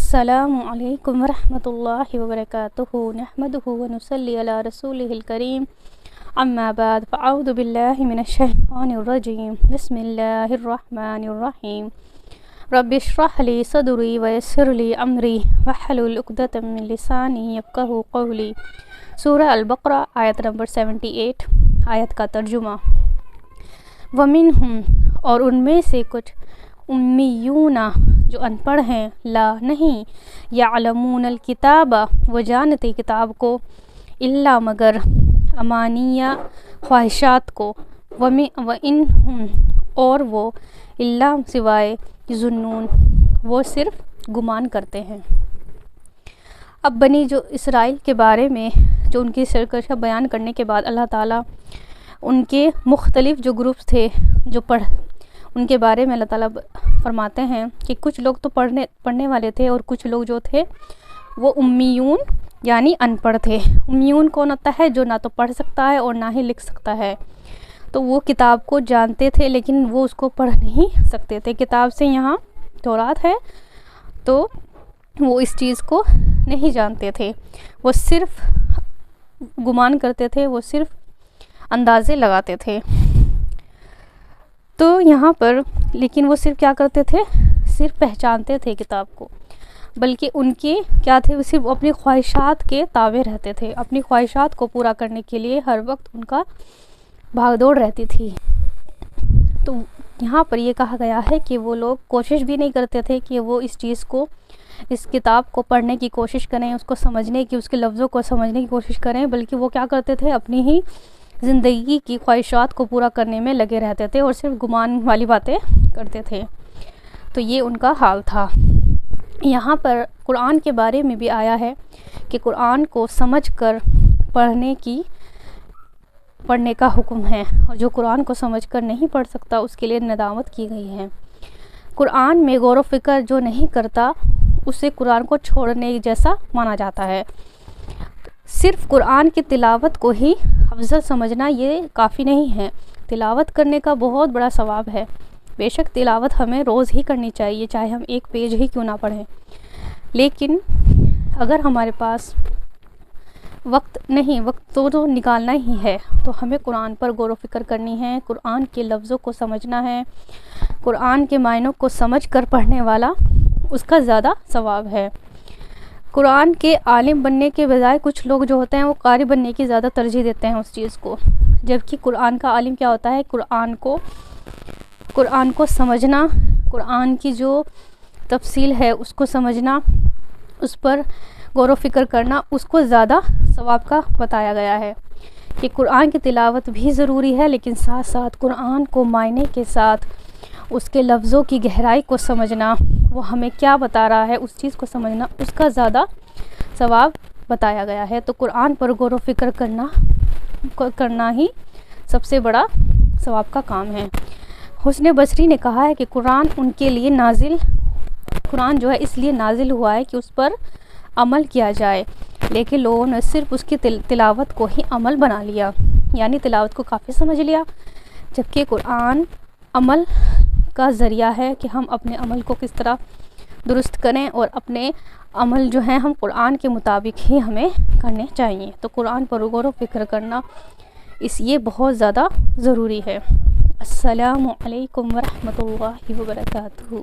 السلام علیکم ورحمۃ اللہ وبرکاتہ نحمدہ ونصلی علی رسولہ الکریم اما بعد فاعوذ باللہ من الشیطان الرجیم بسم اللہ الرحمن الرحیم رب اشرح لی صدری ویسر لی امری واحلل عقدۃ من لسانی یفقہوا قولی۔ سورہ البقرہ آیت نمبر 78۔ آیت کا ترجمہ۔ ومنہم، اور ان میں سے کچھ، امیون، جو ان پڑھ ہیں، لا نہیں، یعلمون الکتاب، وہ جانتے کتاب کو، الا مگر، امانیہ خواہشات کو، وانہم، اور وہ، الا سوائے، ظنون، وہ صرف گمان کرتے ہیں۔ اب بنی جو اسرائیل کے بارے میں جو ان کی سرکشہ بیان کرنے کے بعد اللہ تعالیٰ ان کے مختلف جو گروپس تھے جو ان کے بارے میں اللہ تعالیٰ فرماتے ہیں کہ کچھ لوگ تو پڑھنے والے تھے اور کچھ لوگ جو تھے وہ امیون یعنی ان پڑھ تھے۔ امیون کون ہوتا ہے؟ جو نہ تو پڑھ سکتا ہے اور نہ ہی لکھ سکتا ہے۔ تو وہ کتاب کو جانتے تھے لیکن وہ اس کو پڑھ نہیں سکتے تھے۔ کتاب سے یہاں تورات ہے تو وہ اس چیز کو نہیں جانتے تھے، وہ صرف گمان کرتے تھے، وہ صرف اندازے لگاتے تھے۔ تو یہاں پر لیکن وہ صرف کیا کرتے تھے؟ صرف پہچانتے تھے کتاب کو، بلکہ ان کے کیا تھے؟ وہ صرف اپنی خواہشات کے تابع رہتے تھے۔ اپنی خواہشات کو پورا کرنے کے لیے ہر وقت ان کا بھاگ دوڑ رہتی تھی۔ تو یہاں پر یہ کہا گیا ہے کہ وہ لوگ کوشش بھی نہیں کرتے تھے کہ وہ اس چیز کو، اس کتاب کو پڑھنے کی کوشش کریں، اس کو سمجھنے کی، اس کے لفظوں کو سمجھنے کی کوشش کریں، بلکہ وہ کیا کرتے تھے؟ اپنی ہی زندگی کی خواہشات کو پورا کرنے میں لگے رہتے تھے اور صرف گمان والی باتیں کرتے تھے۔ تو یہ ان کا حال تھا۔ یہاں پر قرآن کے بارے میں بھی آیا ہے کہ قرآن کو سمجھ کر پڑھنے کا حکم ہے، اور جو قرآن کو سمجھ کر نہیں پڑھ سکتا اس کے لیے ندامت کی گئی ہے۔ قرآن میں غور و فکر جو نہیں کرتا اسے قرآن کو چھوڑنے جیسا مانا جاتا ہے۔ صرف قرآن کی تلاوت کو ہی افضل سمجھنا یہ کافی نہیں ہے۔ تلاوت کرنے کا بہت بڑا ثواب ہے۔ بے شک تلاوت ہمیں روز ہی کرنی چاہیے، چاہے ہم ایک پیج ہی کیوں نہ پڑھیں، لیکن اگر ہمارے پاس وقت نہیں، وقت تو نکالنا ہی ہے، تو ہمیں قرآن پر غور و فکر کرنی ہے، قرآن کے لفظوں کو سمجھنا ہے۔ قرآن کے معنوں کو سمجھ کر پڑھنے والا اس کا زیادہ ثواب ہے۔ قرآن کے عالم بننے کے بجائے کچھ لوگ جو ہوتے ہیں وہ قاری بننے کی زیادہ ترجیح دیتے ہیں اس چیز کو، جبکہ قرآن کا عالم کیا ہوتا ہے؟ قرآن کو سمجھنا، قرآن کی جو تفصیل ہے اس کو سمجھنا، اس پر غور و فکر کرنا، اس کو زیادہ ثواب کا بتایا گیا ہے کہ قرآن کی تلاوت بھی ضروری ہے، لیکن ساتھ ساتھ قرآن کو معنی کے ساتھ اس کے لفظوں کی گہرائی کو سمجھنا، وہ ہمیں کیا بتا رہا ہے اس چیز کو سمجھنا، اس کا زیادہ ثواب بتایا گیا ہے۔ تو قرآن پر غور و فکر کرنا ہی سب سے بڑا ثواب کا کام ہے۔ حسن بصری نے کہا ہے کہ قرآن جو ہے اس لیے نازل ہوا ہے کہ اس پر عمل کیا جائے، لیکن لوگوں نے صرف اس کی تلاوت کو ہی عمل بنا لیا، یعنی تلاوت کو کافی سمجھ لیا، جبکہ قرآن عمل کا ذریعہ ہے کہ ہم اپنے عمل کو کس طرح درست کریں، اور اپنے عمل جو ہیں ہم قرآن کے مطابق ہی ہمیں کرنے چاہیے۔ تو قرآن پر غور و فکر کرنا یہ بہت زیادہ ضروری ہے۔ السلام علیکم ورحمۃ اللہ وبرکاتہ۔